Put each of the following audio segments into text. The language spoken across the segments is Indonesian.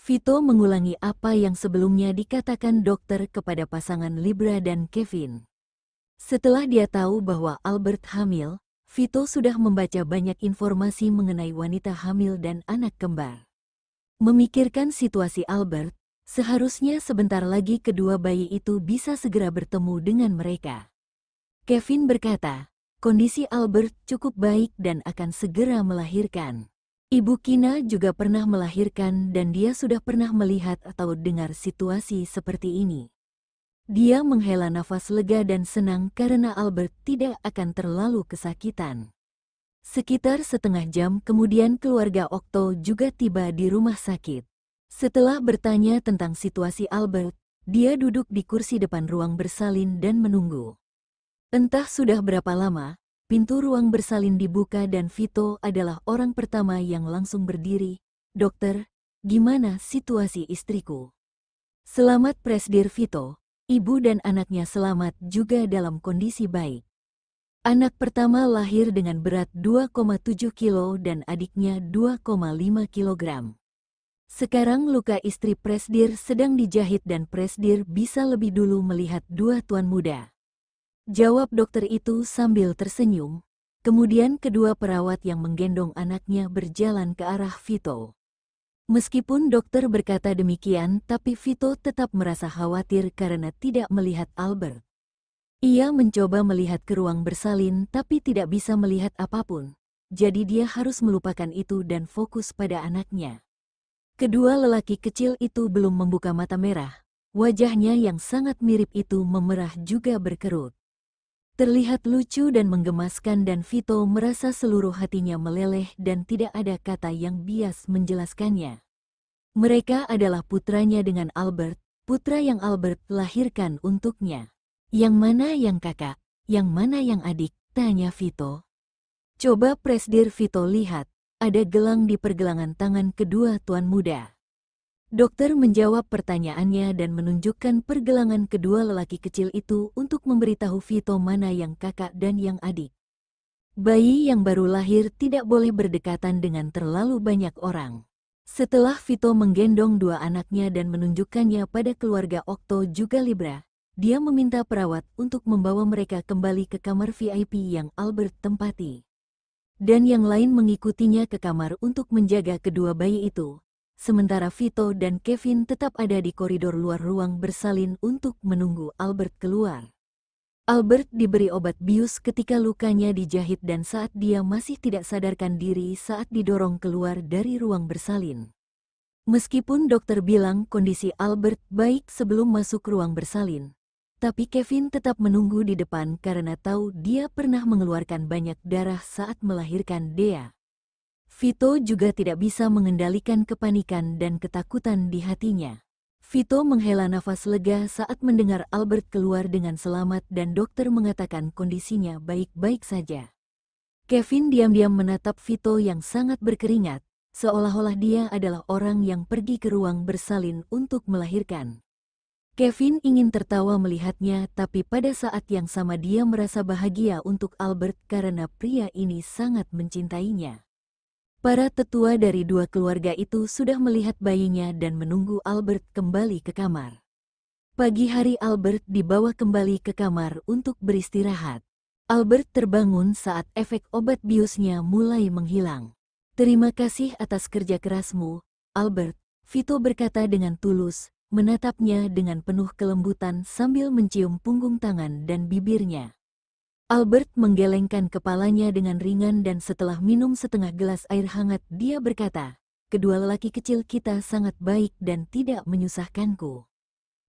Vito mengulangi apa yang sebelumnya dikatakan dokter kepada pasangan Libra dan Kevin. Setelah dia tahu bahwa Albert hamil, Vito sudah membaca banyak informasi mengenai wanita hamil dan anak kembar. Memikirkan situasi Albert, seharusnya sebentar lagi kedua bayi itu bisa segera bertemu dengan mereka. Kevin berkata, kondisi Albert cukup baik dan akan segera melahirkan. Ibu Kina juga pernah melahirkan dan dia sudah pernah melihat atau dengar situasi seperti ini. Dia menghela nafas lega dan senang karena Albert tidak akan terlalu kesakitan. Sekitar setengah jam kemudian keluarga Okto juga tiba di rumah sakit. Setelah bertanya tentang situasi Albert, dia duduk di kursi depan ruang bersalin dan menunggu. Entah sudah berapa lama, pintu ruang bersalin dibuka dan Vito adalah orang pertama yang langsung berdiri. Dokter, gimana situasi istriku? Selamat Presdir Vito, ibu dan anaknya selamat juga dalam kondisi baik. Anak pertama lahir dengan berat 2,7 kilo dan adiknya 2,5 kilogram. Sekarang luka istri Presdir sedang dijahit dan Presdir bisa lebih dulu melihat dua tuan muda. Jawab dokter itu sambil tersenyum. Kemudian kedua perawat yang menggendong anaknya berjalan ke arah Vito. Meskipun dokter berkata demikian, tapi Vito tetap merasa khawatir karena tidak melihat Albert. Ia mencoba melihat ke ruang bersalin tapi tidak bisa melihat apapun. Jadi dia harus melupakan itu dan fokus pada anaknya. Kedua lelaki kecil itu belum membuka mata merah. Wajahnya yang sangat mirip itu memerah juga berkerut. Terlihat lucu dan menggemaskan dan Vito merasa seluruh hatinya meleleh dan tidak ada kata yang bias menjelaskannya. Mereka adalah putranya dengan Albert, putra yang Albert lahirkan untuknya. Yang mana yang kakak, yang mana yang adik, tanya Vito. Coba Presdir Vito lihat, ada gelang di pergelangan tangan kedua tuan muda. Dokter menjawab pertanyaannya dan menunjukkan pergelangan kedua lelaki kecil itu untuk memberitahu Vito mana yang kakak dan yang adik. Bayi yang baru lahir tidak boleh berdekatan dengan terlalu banyak orang. Setelah Vito menggendong dua anaknya dan menunjukkannya pada keluarga Okto juga Libra, dia meminta perawat untuk membawa mereka kembali ke kamar VIP yang Albert tempati. Dan yang lain mengikutinya ke kamar untuk menjaga kedua bayi itu. Sementara Vito dan Kevin tetap ada di koridor luar ruang bersalin untuk menunggu Albert keluar. Albert diberi obat bius ketika lukanya dijahit dan saat dia masih tidak sadarkan diri saat didorong keluar dari ruang bersalin. Meskipun dokter bilang kondisi Albert baik sebelum masuk ruang bersalin, tapi Kevin tetap menunggu di depan karena tahu dia pernah mengeluarkan banyak darah saat melahirkan Dea. Vito juga tidak bisa mengendalikan kepanikan dan ketakutan di hatinya. Vito menghela nafas lega saat mendengar Albert keluar dengan selamat dan dokter mengatakan kondisinya baik-baik saja. Kevin diam-diam menatap Vito yang sangat berkeringat, seolah-olah dia adalah orang yang pergi ke ruang bersalin untuk melahirkan. Kevin ingin tertawa melihatnya, tapi pada saat yang sama dia merasa bahagia untuk Albert karena pria ini sangat mencintainya. Para tetua dari dua keluarga itu sudah melihat bayinya dan menunggu Albert kembali ke kamar. Pagi hari Albert dibawa kembali ke kamar untuk beristirahat. Albert terbangun saat efek obat biusnya mulai menghilang. Terima kasih atas kerja kerasmu, Albert, Vito berkata dengan tulus, menatapnya dengan penuh kelembutan sambil mencium punggung tangan dan bibirnya. Albert menggelengkan kepalanya dengan ringan dan setelah minum setengah gelas air hangat dia berkata, kedua lelaki kecil kita sangat baik dan tidak menyusahkanku.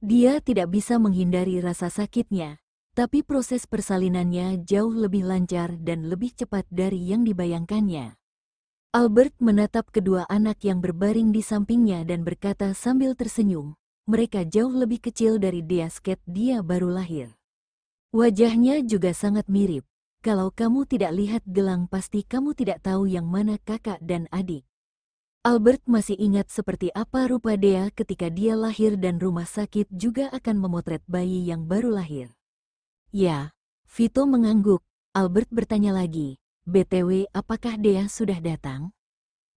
Dia tidak bisa menghindari rasa sakitnya, tapi proses persalinannya jauh lebih lancar dan lebih cepat dari yang dibayangkannya. Albert menatap kedua anak yang berbaring di sampingnya dan berkata sambil tersenyum, mereka jauh lebih kecil dari Dea saat dia baru lahir. Wajahnya juga sangat mirip. Kalau kamu tidak lihat gelang pasti kamu tidak tahu yang mana kakak dan adik. Albert masih ingat seperti apa rupa Dea ketika dia lahir dan rumah sakit juga akan memotret bayi yang baru lahir. Ya, Vito mengangguk. Albert bertanya lagi, BTW apakah Dea sudah datang?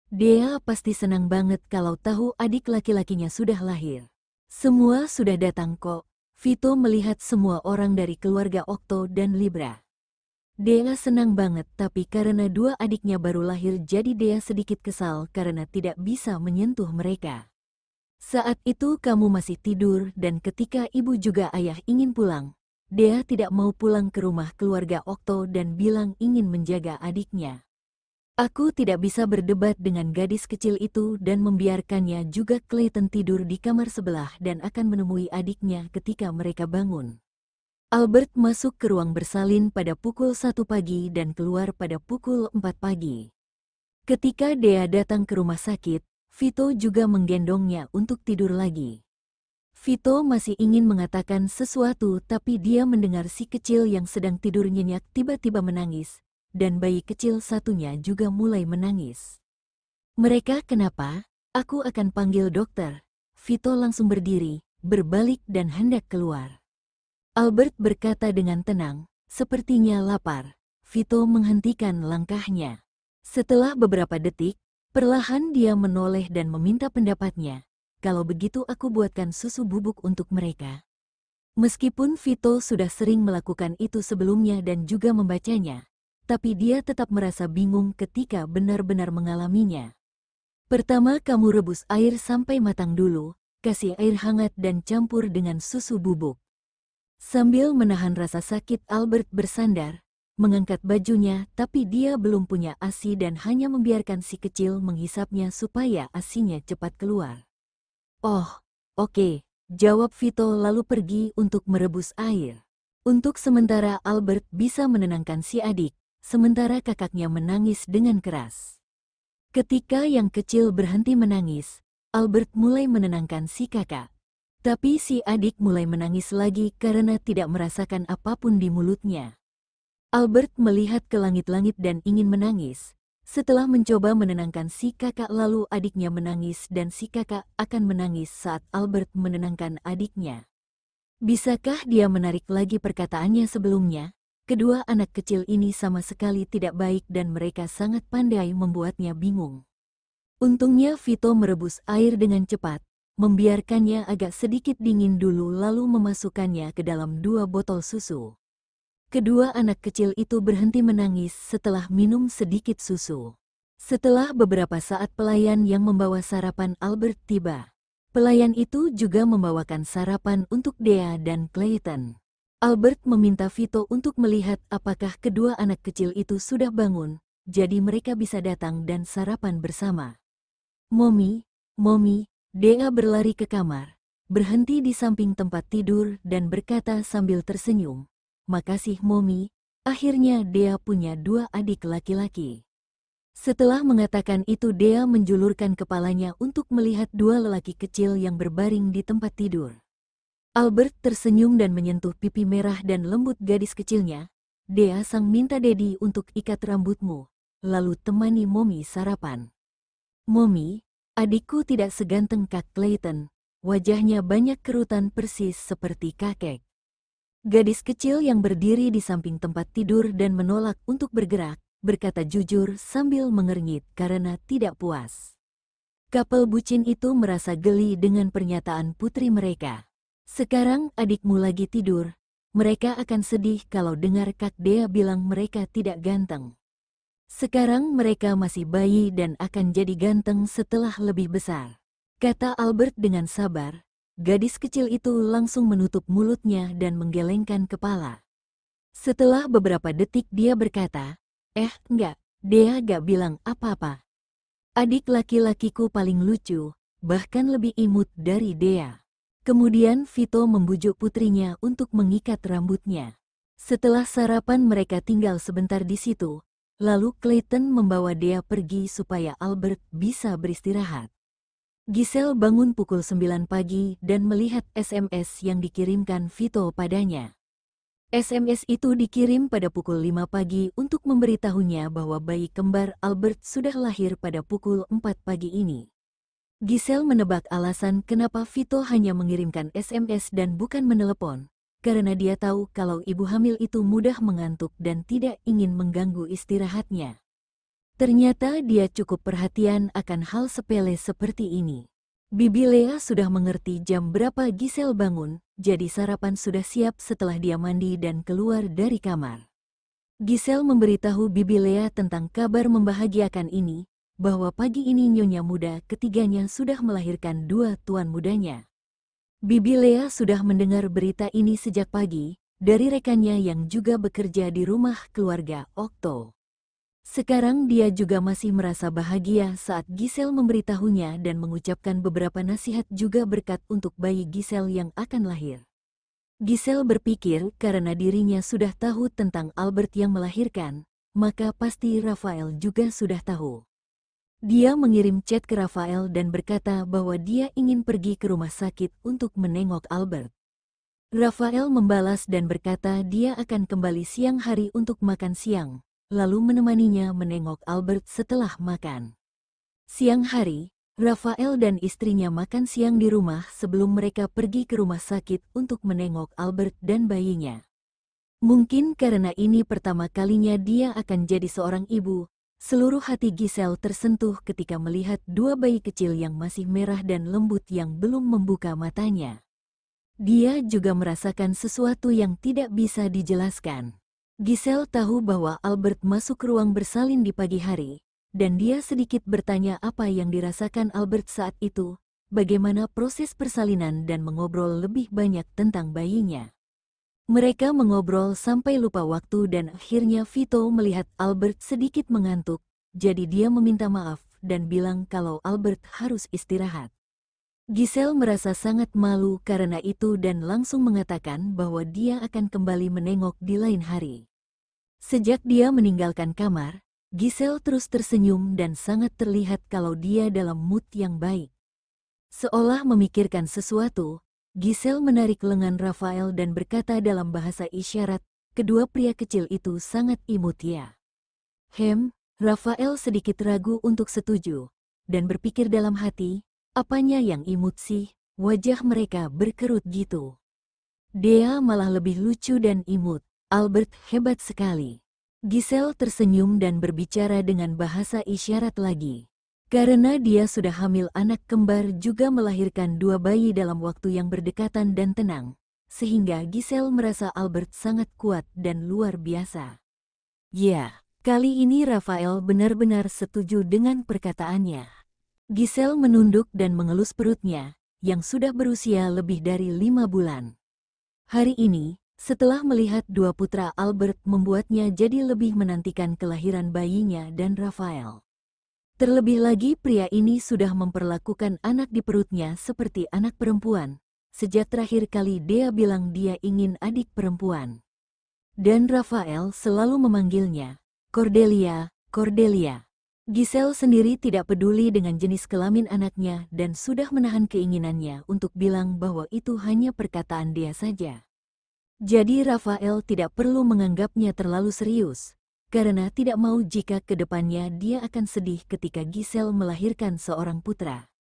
Dea pasti senang banget kalau tahu adik laki-lakinya sudah lahir. Semua sudah datang kok. Vito melihat semua orang dari keluarga Okto dan Libra. Dea senang banget tapi karena dua adiknya baru lahir jadi Dea sedikit kesal karena tidak bisa menyentuh mereka. Saat itu kamu masih tidur dan ketika ibu juga ayah ingin pulang, Dea tidak mau pulang ke rumah keluarga Okto dan bilang ingin menjaga adiknya. Aku tidak bisa berdebat dengan gadis kecil itu dan membiarkannya juga Clayton tidur di kamar sebelah dan akan menemui adiknya ketika mereka bangun. Albert masuk ke ruang bersalin pada pukul 1 pagi dan keluar pada pukul 4 pagi. Ketika Dea datang ke rumah sakit, Vito juga menggendongnya untuk tidur lagi. Vito masih ingin mengatakan sesuatu tapi dia mendengar si kecil yang sedang tidur nyenyak tiba-tiba menangis. Dan bayi kecil satunya juga mulai menangis. Mereka kenapa? Aku akan panggil dokter. Vito langsung berdiri, berbalik dan hendak keluar. Albert berkata dengan tenang, sepertinya lapar. Vito menghentikan langkahnya. Setelah beberapa detik, perlahan dia menoleh dan meminta pendapatnya. Kalau begitu aku buatkan susu bubuk untuk mereka. Meskipun Vito sudah sering melakukan itu sebelumnya dan juga membacanya, tapi dia tetap merasa bingung ketika benar-benar mengalaminya. Pertama kamu rebus air sampai matang dulu, kasih air hangat dan campur dengan susu bubuk. Sambil menahan rasa sakit Albert bersandar, mengangkat bajunya tapi dia belum punya ASI dan hanya membiarkan si kecil menghisapnya supaya ASInya cepat keluar. Oh, oke, jawab Vito lalu pergi untuk merebus air. Untuk sementara Albert bisa menenangkan si adik. Sementara kakaknya menangis dengan keras. Ketika yang kecil berhenti menangis, Albert mulai menenangkan si kakak. Tapi si adik mulai menangis lagi karena tidak merasakan apapun di mulutnya. Albert melihat ke langit-langit dan ingin menangis. Setelah mencoba menenangkan si kakak lalu adiknya menangis dan si kakak akan menangis saat Albert menenangkan adiknya. Bisakah dia menarik lagi perkataannya sebelumnya? Kedua anak kecil ini sama sekali tidak baik dan mereka sangat pandai membuatnya bingung. Untungnya Vito merebus air dengan cepat, membiarkannya agak sedikit dingin dulu lalu memasukkannya ke dalam 2 botol susu. Kedua anak kecil itu berhenti menangis setelah minum sedikit susu. Setelah beberapa saat pelayan yang membawa sarapan Albert tiba. Pelayan itu juga membawakan sarapan untuk Dea dan Clayton. Albert meminta Vito untuk melihat apakah kedua anak kecil itu sudah bangun, jadi mereka bisa datang dan sarapan bersama. Mommy, Dea berlari ke kamar, berhenti di samping tempat tidur dan berkata sambil tersenyum, makasih Mommy, akhirnya Dea punya 2 adik laki-laki. Setelah mengatakan itu Dea menjulurkan kepalanya untuk melihat 2 lelaki kecil yang berbaring di tempat tidur. Albert tersenyum dan menyentuh pipi merah dan lembut gadis kecilnya. Dea sang minta Dedi untuk ikat rambutmu, lalu temani Mommy sarapan. Mommy, adikku tidak seganteng Kak Clayton, wajahnya banyak kerutan persis seperti kakek. Gadis kecil yang berdiri di samping tempat tidur dan menolak untuk bergerak, berkata jujur sambil mengernyit karena tidak puas. Kapel bucin itu merasa geli dengan pernyataan putri mereka. Sekarang adikmu lagi tidur, mereka akan sedih kalau dengar Kak Dea bilang mereka tidak ganteng. Sekarang mereka masih bayi dan akan jadi ganteng setelah lebih besar, kata Albert dengan sabar. Gadis kecil itu langsung menutup mulutnya dan menggelengkan kepala. Setelah beberapa detik dia berkata, enggak, Dea gak bilang apa-apa. Adik laki-lakiku paling lucu, bahkan lebih imut dari Dea. Kemudian Vito membujuk putrinya untuk mengikat rambutnya. Setelah sarapan mereka tinggal sebentar di situ, lalu Clayton membawa Dea pergi supaya Albert bisa beristirahat. Giselle bangun pukul 9 pagi dan melihat SMS yang dikirimkan Vito padanya. SMS itu dikirim pada pukul 5 pagi untuk memberitahunya bahwa bayi kembar Albert sudah lahir pada pukul 4 pagi ini. Giselle menebak alasan kenapa Vito hanya mengirimkan SMS dan bukan menelepon, karena dia tahu kalau ibu hamil itu mudah mengantuk dan tidak ingin mengganggu istirahatnya. Ternyata dia cukup perhatian akan hal sepele seperti ini. Bibi Lea sudah mengerti jam berapa Giselle bangun, jadi sarapan sudah siap setelah dia mandi dan keluar dari kamar. Giselle memberitahu Bibi Lea tentang kabar membahagiakan ini, bahwa pagi ini nyonya muda ketiganya sudah melahirkan 2 tuan mudanya. Bibi Lea sudah mendengar berita ini sejak pagi, dari rekannya yang juga bekerja di rumah keluarga Okto. Sekarang dia juga masih merasa bahagia saat Giselle memberitahunya dan mengucapkan beberapa nasihat juga berkat untuk bayi Giselle yang akan lahir. Giselle berpikir karena dirinya sudah tahu tentang Albert yang melahirkan, maka pasti Rafael juga sudah tahu. Dia mengirim chat ke Rafael dan berkata bahwa dia ingin pergi ke rumah sakit untuk menengok Albert. Rafael membalas dan berkata dia akan kembali siang hari untuk makan siang, lalu menemaninya menengok Albert setelah makan. Siang hari, Rafael dan istrinya makan siang di rumah sebelum mereka pergi ke rumah sakit untuk menengok Albert dan bayinya. Mungkin karena ini pertama kalinya dia akan jadi seorang ibu, seluruh hati Giselle tersentuh ketika melihat 2 bayi kecil yang masih merah dan lembut yang belum membuka matanya. Dia juga merasakan sesuatu yang tidak bisa dijelaskan. Giselle tahu bahwa Albert masuk ruang bersalin di pagi hari, dan dia sedikit bertanya apa yang dirasakan Albert saat itu, bagaimana proses persalinan dan mengobrol lebih banyak tentang bayinya. Mereka mengobrol sampai lupa waktu dan akhirnya Vito melihat Albert sedikit mengantuk, jadi dia meminta maaf dan bilang kalau Albert harus istirahat. Giselle merasa sangat malu karena itu dan langsung mengatakan bahwa dia akan kembali menengok di lain hari. Sejak dia meninggalkan kamar, Giselle terus tersenyum dan sangat terlihat kalau dia dalam mood yang baik. Seolah memikirkan sesuatu, Giselle menarik lengan Rafael dan berkata dalam bahasa isyarat, kedua pria kecil itu sangat imut ya. Rafael sedikit ragu untuk setuju, dan berpikir dalam hati, apanya yang imut sih, wajah mereka berkerut gitu. Dia malah lebih lucu dan imut, Albert hebat sekali. Giselle tersenyum dan berbicara dengan bahasa isyarat lagi. Karena dia sudah hamil anak kembar juga melahirkan 2 bayi dalam waktu yang berdekatan dan tenang, sehingga Giselle merasa Albert sangat kuat dan luar biasa. Ya, kali ini Rafael benar-benar setuju dengan perkataannya. Giselle menunduk dan mengelus perutnya, yang sudah berusia lebih dari 5 bulan. Hari ini, setelah melihat 2 putra Albert membuatnya jadi lebih menantikan kelahiran bayinya dan Rafael. Terlebih lagi pria ini sudah memperlakukan anak di perutnya seperti anak perempuan, sejak terakhir kali dia bilang dia ingin adik perempuan. Dan Rafael selalu memanggilnya, Cordelia, Cordelia. Giselle sendiri tidak peduli dengan jenis kelamin anaknya dan sudah menahan keinginannya untuk bilang bahwa itu hanya perkataan dia saja. Jadi Rafael tidak perlu menganggapnya terlalu serius, karena tidak mau jika ke depannya dia akan sedih ketika Giselle melahirkan seorang putra.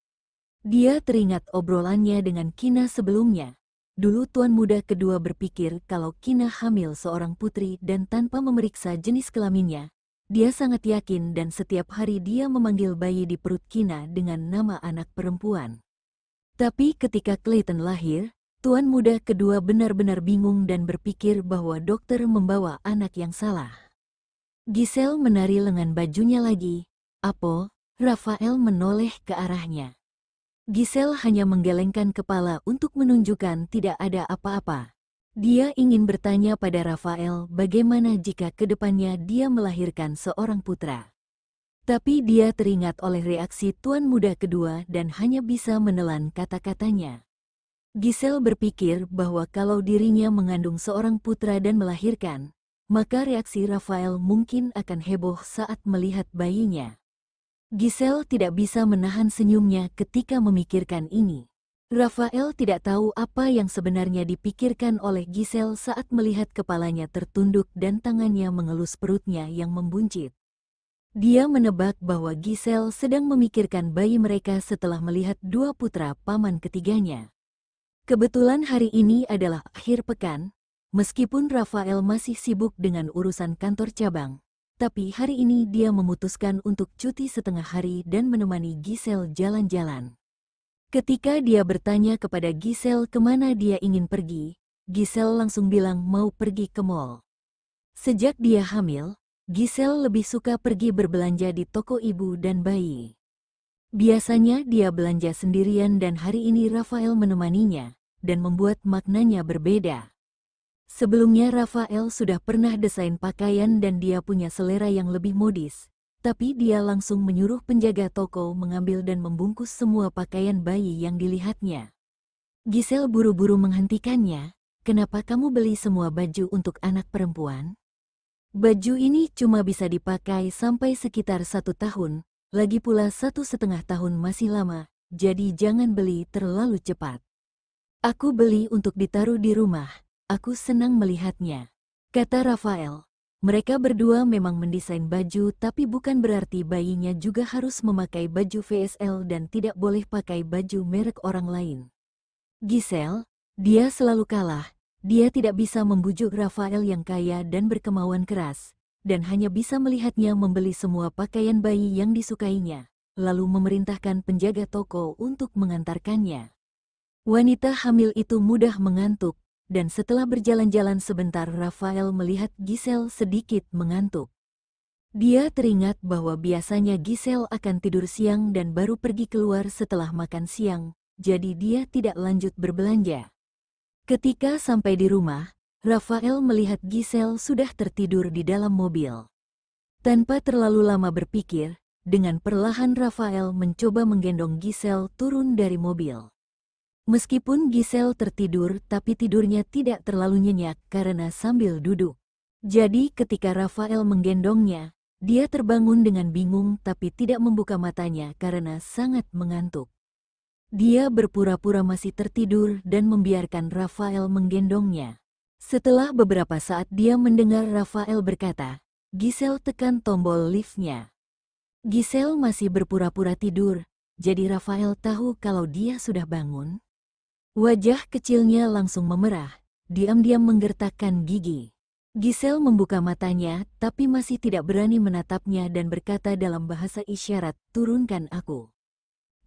Dia teringat obrolannya dengan Kina sebelumnya. Dulu tuan muda kedua berpikir kalau Kina hamil seorang putri dan tanpa memeriksa jenis kelaminnya, dia sangat yakin dan setiap hari dia memanggil bayi di perut Kina dengan nama anak perempuan. Tapi ketika Clayton lahir, tuan muda kedua benar-benar bingung dan berpikir bahwa dokter membawa anak yang salah. Giselle menari lengan bajunya lagi. Apo, Rafael menoleh ke arahnya. Giselle hanya menggelengkan kepala untuk menunjukkan tidak ada apa-apa. Dia ingin bertanya pada Rafael bagaimana jika ke depannya dia melahirkan seorang putra. Tapi dia teringat oleh reaksi tuan muda kedua dan hanya bisa menelan kata-katanya. Giselle berpikir bahwa kalau dirinya mengandung seorang putra dan melahirkan, maka reaksi Rafael mungkin akan heboh saat melihat bayinya. Giselle tidak bisa menahan senyumnya ketika memikirkan ini. Rafael tidak tahu apa yang sebenarnya dipikirkan oleh Giselle saat melihat kepalanya tertunduk dan tangannya mengelus perutnya yang membuncit. Dia menebak bahwa Giselle sedang memikirkan bayi mereka setelah melihat 2 putra paman ketiganya. Kebetulan hari ini adalah akhir pekan, meskipun Rafael masih sibuk dengan urusan kantor cabang. tapi hari ini dia memutuskan untuk cuti setengah hari dan menemani Giselle jalan-jalan. Ketika dia bertanya kepada Giselle kemana dia ingin pergi, Giselle langsung bilang mau pergi ke mall. Sejak dia hamil, Giselle lebih suka pergi berbelanja di toko ibu dan bayi. Biasanya dia belanja sendirian dan hari ini Rafael menemaninya, dan membuat maknanya berbeda. Sebelumnya Rafael sudah pernah desain pakaian dan dia punya selera yang lebih modis, tapi dia langsung menyuruh penjaga toko mengambil dan membungkus semua pakaian bayi yang dilihatnya. Giselle buru-buru menghentikannya, "Kenapa kamu beli semua baju untuk anak perempuan? Baju ini cuma bisa dipakai sampai sekitar 1 tahun, lagi pula 1,5 tahun masih lama, jadi jangan beli terlalu cepat. Aku beli untuk ditaruh di rumah. Aku senang melihatnya," kata Rafael. Mereka berdua memang mendesain baju tapi bukan berarti bayinya juga harus memakai baju VSL dan tidak boleh pakai baju merek orang lain. Giselle, dia selalu kalah. Dia tidak bisa membujuk Rafael yang kaya dan berkemauan keras, dan hanya bisa melihatnya membeli semua pakaian bayi yang disukainya, lalu memerintahkan penjaga toko untuk mengantarkannya. Wanita hamil itu mudah mengantuk, dan setelah berjalan-jalan sebentar Rafael melihat Giselle sedikit mengantuk. Dia teringat bahwa biasanya Giselle akan tidur siang dan baru pergi keluar setelah makan siang, jadi dia tidak lanjut berbelanja. Ketika sampai di rumah, Rafael melihat Giselle sudah tertidur di dalam mobil. Tanpa terlalu lama berpikir, dengan perlahan Rafael mencoba menggendong Giselle turun dari mobil. Meskipun Giselle tertidur, tapi tidurnya tidak terlalu nyenyak karena sambil duduk. Jadi ketika Rafael menggendongnya, dia terbangun dengan bingung tapi tidak membuka matanya karena sangat mengantuk. Dia berpura-pura masih tertidur dan membiarkan Rafael menggendongnya. Setelah beberapa saat dia mendengar Rafael berkata, "Giselle, tekan tombol liftnya." Giselle masih berpura-pura tidur, jadi Rafael tahu kalau dia sudah bangun. Wajah kecilnya langsung memerah, diam-diam menggertakkan gigi. Giselle membuka matanya, tapi masih tidak berani menatapnya dan berkata dalam bahasa isyarat, "Turunkan aku."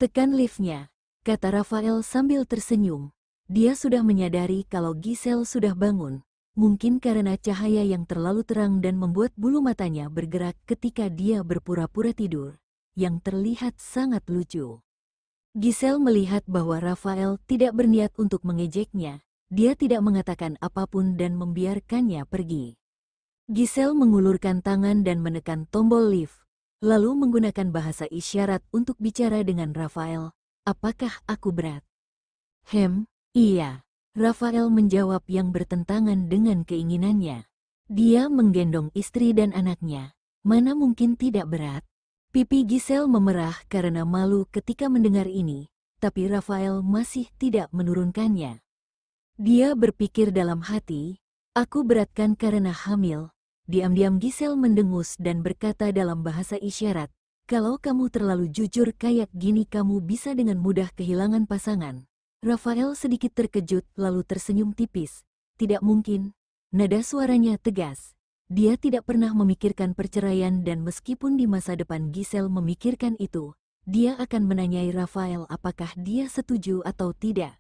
"Tekan liftnya," kata Rafael sambil tersenyum. Dia sudah menyadari kalau Giselle sudah bangun, mungkin karena cahaya yang terlalu terang dan membuat bulu matanya bergerak ketika dia berpura-pura tidur, yang terlihat sangat lucu. Giselle melihat bahwa Rafael tidak berniat untuk mengejeknya. Dia tidak mengatakan apapun dan membiarkannya pergi. Giselle mengulurkan tangan dan menekan tombol lift, lalu menggunakan bahasa isyarat untuk bicara dengan Rafael. "Apakah aku berat?" Iya." Rafael menjawab yang bertentangan dengan keinginannya. Dia menggendong istri dan anaknya. Mana mungkin tidak berat? Pipi Giselle memerah karena malu ketika mendengar ini, tapi Rafael masih tidak menurunkannya. Dia berpikir dalam hati, "Aku beratkan karena hamil." Diam-diam Giselle mendengus dan berkata dalam bahasa isyarat, "Kalau kamu terlalu jujur kayak gini kamu bisa dengan mudah kehilangan pasangan." Rafael sedikit terkejut lalu tersenyum tipis. "Tidak mungkin." Nada suaranya tegas. Dia tidak pernah memikirkan perceraian dan meskipun di masa depan Giselle memikirkan itu, dia akan menanyai Rafael apakah dia setuju atau tidak.